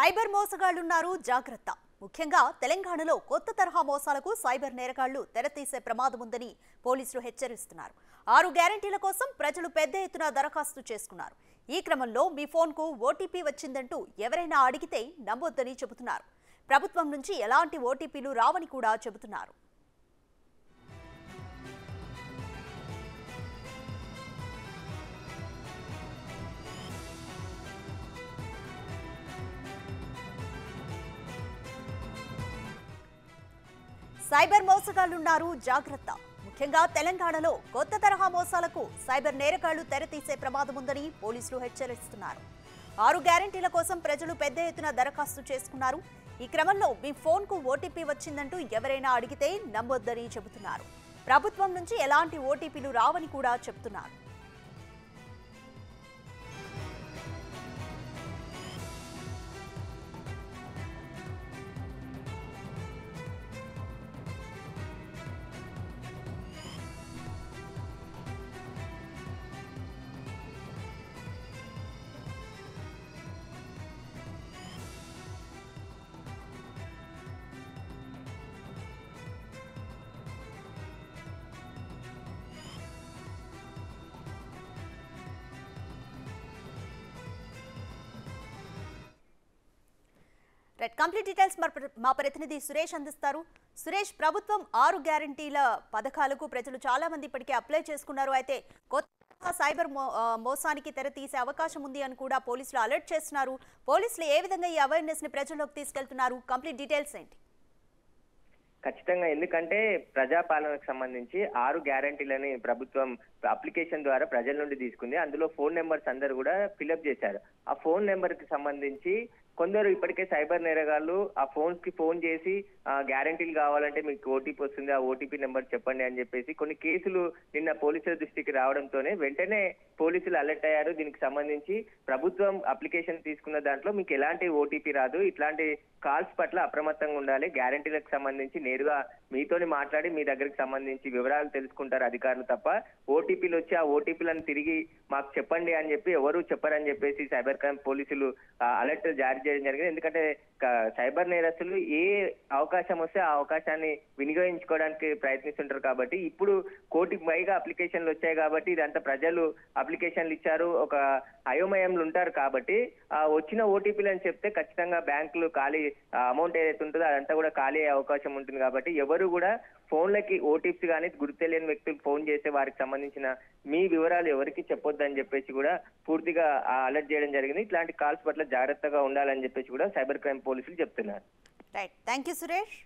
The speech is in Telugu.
సైబర్ మోసగాళ్లున్నారు జాగ్రత్త. ముఖ్యంగా తెలంగాణలో కొత్త తరహా మోసాలకు సైబర్ నేరగాళ్లు తెరతీసే ప్రమాదం ఉందని పోలీసులు హెచ్చరిస్తున్నారు. 6 గ్యారెంటీల కోసం ప్రజలు పెద్ద ఎత్తున దరఖాస్తు చేసుకున్నారు. ఈ క్రమంలో మీ ఫోన్కు ఓటీపీ వచ్చిందంటూ ఎవరైనా అడిగితే నమ్మొద్దని చెబుతున్నారు. ప్రభుత్వం నుంచి ఎలాంటి ఓటీపీలు రావని కూడా చెబుతున్నారు. సైబర్ మోసగాళ్లున్నారు జాగ్రత్త. ముఖ్యంగా తెలంగాణలో కొత్త తరహా మోసాలకు సైబర్ నేరగాళ్లు తెరతీసే ప్రమాదం ఉందని పోలీసులు హెచ్చరిస్తున్నారు. 6 గ్యారెంటీల కోసం ప్రజలు పెద్ద ఎత్తున దరఖాస్తు చేసుకున్నారు. ఈ క్రమంలో మీ ఫోన్కు ఓటీపీ వచ్చిందంటూ ఎవరైనా అడిగితే నమ్మొద్దని చెబుతున్నారు. ప్రభుత్వం నుంచి ఎలాంటి ఓటీపీలు రావని కూడా చెబుతున్నారు. కంప్లీట్ డీటెయిల్స్ మా ప్రతినిధి సురేష్ అందిస్తారు. సురేష్, ప్రభుత్వం 6 గ్యారంటీల పథకాలకు ప్రజలు చాలా మంది ఇప్పటికే అప్లై చేసుకున్నారు. అయితే కొత్త సైబర్ మోసానికి తెర తీసే అవకాశం ఉంది అని కూడా పోలీసులు అలర్ట్ చేస్తున్నారు. పోలీసులు ఏ విధంగా ఈ అవేర్నెస్ ని ప్రజల్లోకి తీసుకెళ్తున్నారు? కంప్లీట్ డీటెయిల్స్ ఏంటి? ఖచ్చితంగా, ఎందుకంటే ప్రజాపాలనకు సంబంధించి 6 గ్యారంటీలని ప్రభుత్వం అప్లికేషన్ ద్వారా ప్రజల నుండి తీసుకుంది. అందులో ఫోన్ నెంబర్స్ అందరూ కూడా ఫిల్అప్ చేశారు. ఆ ఫోన్ నెంబర్ కి సంబంధించి కొందరు ఇప్పటికే సైబర్ నేరగాళ్లు ఆ ఫోన్స్ కి ఫోన్ చేసి గ్యారంటీలు కావాలంటే మీకు ఓటీపీ వస్తుంది, ఆ ఓటీపీ నెంబర్ చెప్పండి అని చెప్పేసి కొన్ని కేసులు నిన్న పోలీసుల దృష్టికి రావడంతోనే వెంటనే పోలీసులు అలర్ట్ అయ్యారు. దీనికి సంబంధించి ప్రభుత్వం అప్లికేషన్ తీసుకున్న దాంట్లో మీకు ఎలాంటి ఓటీపీ రాదు, ఇట్లాంటి కాల్స్ పట్ల అప్రమత్తంగా ఉండాలి, గ్యారంటీలకు సంబంధించి నేరుగా మీతోని మాట్లాడి మీ దగ్గరికి సంబంధించి వివరాలు తెలుసుకుంటారు అధికారులు తప్ప ఓటీపీలు వచ్చి ఆ ఓటీపీలను తిరిగి మాకు చెప్పండి అని చెప్పి ఎవరు చెప్పరని చెప్పేసి సైబర్ క్రైమ్ పోలీసులు అలర్ట్ జారీ చేయడం జరిగింది. ఎందుకంటే సైబర్ నేరస్తులు ఏ అవకాశం వస్తే ఆ అవకాశాన్ని వినియోగించుకోవడానికి ప్రయత్నిస్తుంటారు కాబట్టి ఇప్పుడు 1 కోటికి పైగా అప్లికేషన్లు వచ్చాయి కాబట్టి ఇదంతా ప్రజలు అప్లికేషన్లు ఇచ్చారు, ఒక అయోమయంలో ఉంటారు కాబట్టి వచ్చిన ఓటీపీలు అని చెప్తే ఖచ్చితంగా బ్యాంకులు ఖాళీ అమౌంట్ ఏదైతే ఉంటుందో అదంతా కూడా ఖాళీ అయ్యే అవకాశం ఉంటుంది. కాబట్టి ఎవరు కూడా ఫోన్లకి ఓటీపీ కానీ గుర్తు తెలియని వ్యక్తులు ఫోన్ చేస్తే వారికి సంబంధించిన మీ వివరాలు ఎవరికి చెప్పొద్దని చెప్పేసి కూడా పూర్తిగా అలర్ట్ చేయడం జరిగింది. ఇట్లాంటి కాల్స్ పట్ల జాగ్రత్తగా ఉండాలని చెప్పేసి కూడా సైబర్ క్రైమ్ పోలీసులు చెప్తున్నారు. Right, thank you Suresh.